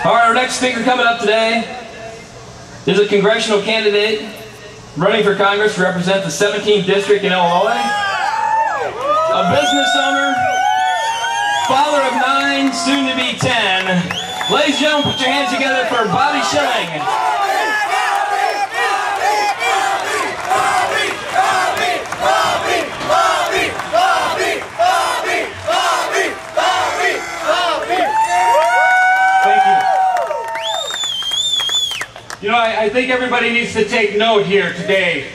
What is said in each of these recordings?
All right, our next speaker coming up today is a congressional candidate running for Congress to represent the 17th District in Illinois, a business owner, father of 9, soon to be 10. Ladies and gentlemen, put your hands together for Bobby Schilling. You know, I think everybody needs to take note here today,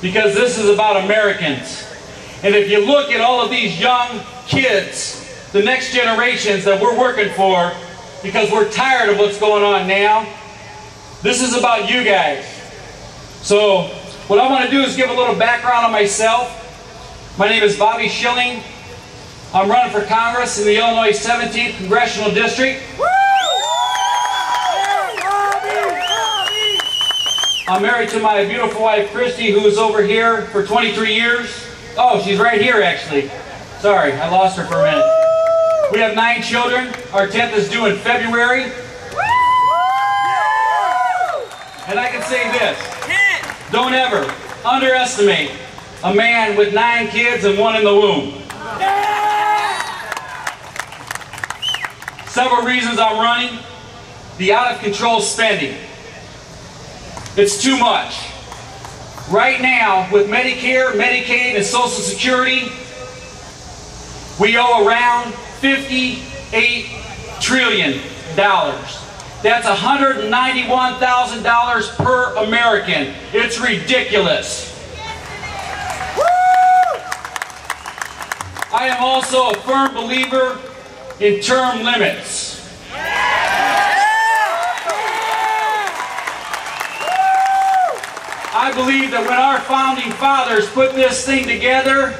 because this is about Americans. And if you look at all of these young kids, the next generations that we're working for, because we're tired of what's going on now, this is about you guys. So what I want to do is give a little background on myself. My name is Bobby Schilling. I'm running for Congress in the Illinois 17th Congressional District. I'm married to my beautiful wife, Quincy, who is over here for 23 years. Oh, she's right here, actually. Sorry, I lost her for a minute. We have 9 children. Our 10th is due in February. And I can say this. Don't ever underestimate a man with 9 kids and 1 in the womb. Several reasons I'm running. The out-of-control spending. It's too much. Right now, with Medicare, Medicaid, and Social Security, we owe around $58 trillion. That's $191,000 per American. It's ridiculous. I am also a firm believer in term limits. I believe that when our founding fathers put this thing together,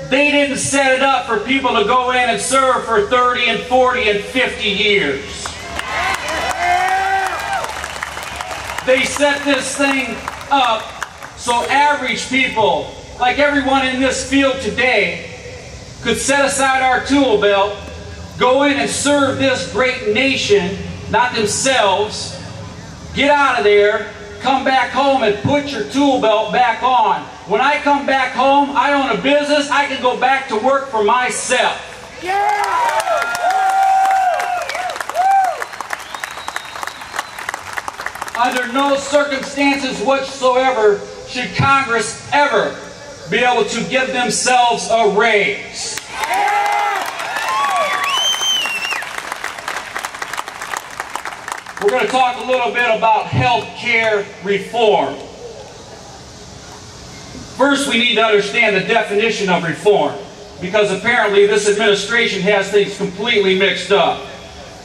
they didn't set it up for people to go in and serve for 30 and 40 and 50 years. They set this thing up so average people, like everyone in this field today, could set aside our tool belt, go in and serve this great nation, not themselves, get out of there, come back home and put your tool belt back on. When I come back home, I own a business, I can go back to work for myself. Yeah! Under no circumstances whatsoever should Congress ever be able to give themselves a raise. We're going to talk a little bit about health care reform. First, we need to understand the definition of reform, because apparently this administration has things completely mixed up.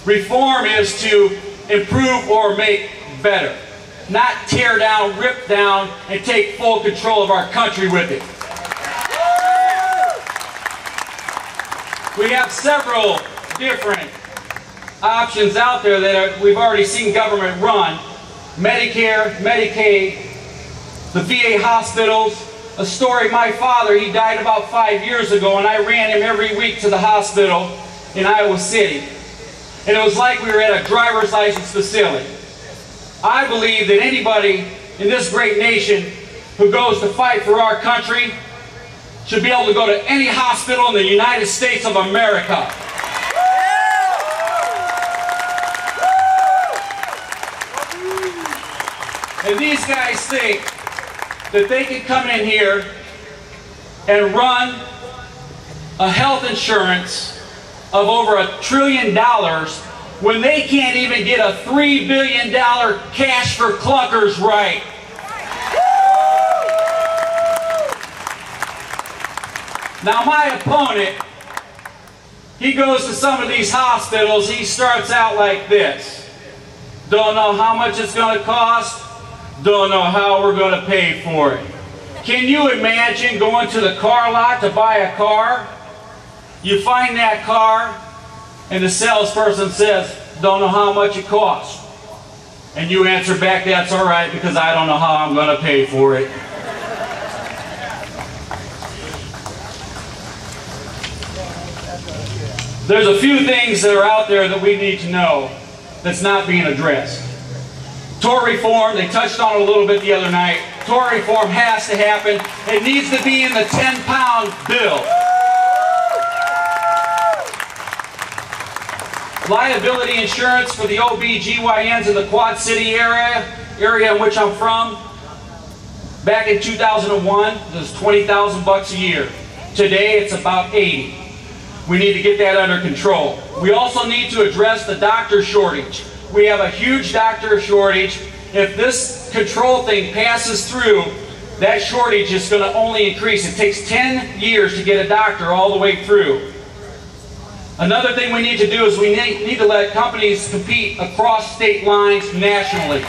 Reform is to improve or make better, not tear down, rip down, and take full control of our country with it. We have several different options out there that we've already seen government run. Medicare, Medicaid, the VA hospitals. A story, my father, he died about 5 years ago, and I ran him every week to the hospital in Iowa City. And it was like we were at a driver's license facility. I believe that anybody in this great nation who goes to fight for our country should be able to go to any hospital in the United States of America. And these guys think that they can come in here and run a health insurance of over $1 trillion when they can't even get a $3 billion cash for clunkers right. Now my opponent, he goes to some of these hospitals, he starts out like this. Don't know how much it's going to cost. Don't know how we're going to pay for it. Can you imagine going to the car lot to buy a car? You find that car and the salesperson says, don't know how much it costs. And you answer back, that's all right, because I don't know how I'm going to pay for it. There's a few things that are out there that we need to know. that's not being addressed. Tort reform, they touched on it a little bit the other night. Tort reform has to happen. It needs to be in the 10-pound bill. Liability insurance for the OB/GYNs in the Quad City area in which I'm from. Back in 2001, it was $20,000 a year. Today, it's about $80,000. We need to get that under control. We also need to address the doctor shortage. We have a huge doctor shortage. If this control thing passes through, that shortage is going to only increase. It takes 10 years to get a doctor all the way through. Another thing we need to do is we need to let companies compete across state lines nationally.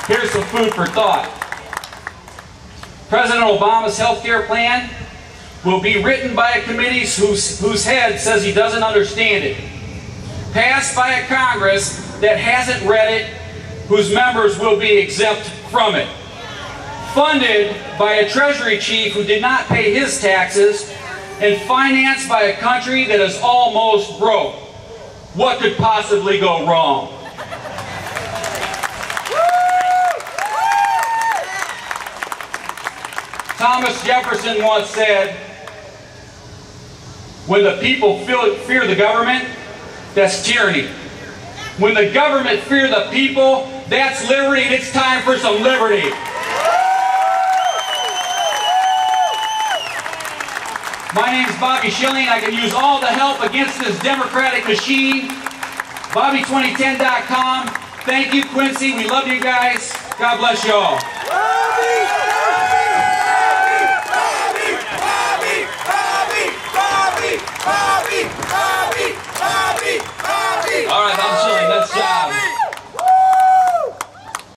Here's some food for thought. President Obama's health care plan will be written by a committee whose head says he doesn't understand it. Passed by a Congress that hasn't read it, whose members will be exempt from it. Funded by a Treasury chief who did not pay his taxes, and financed by a country that is almost broke. What could possibly go wrong? Thomas Jefferson once said, when the people fear the government, that's tyranny. When the government fear the people, that's liberty, and it's time for some liberty. My name's Bobby Schilling. I can use all the help against this Democratic machine. Bobby2010.com. Thank you, Quincy. We love you guys. God bless you all. Bobby!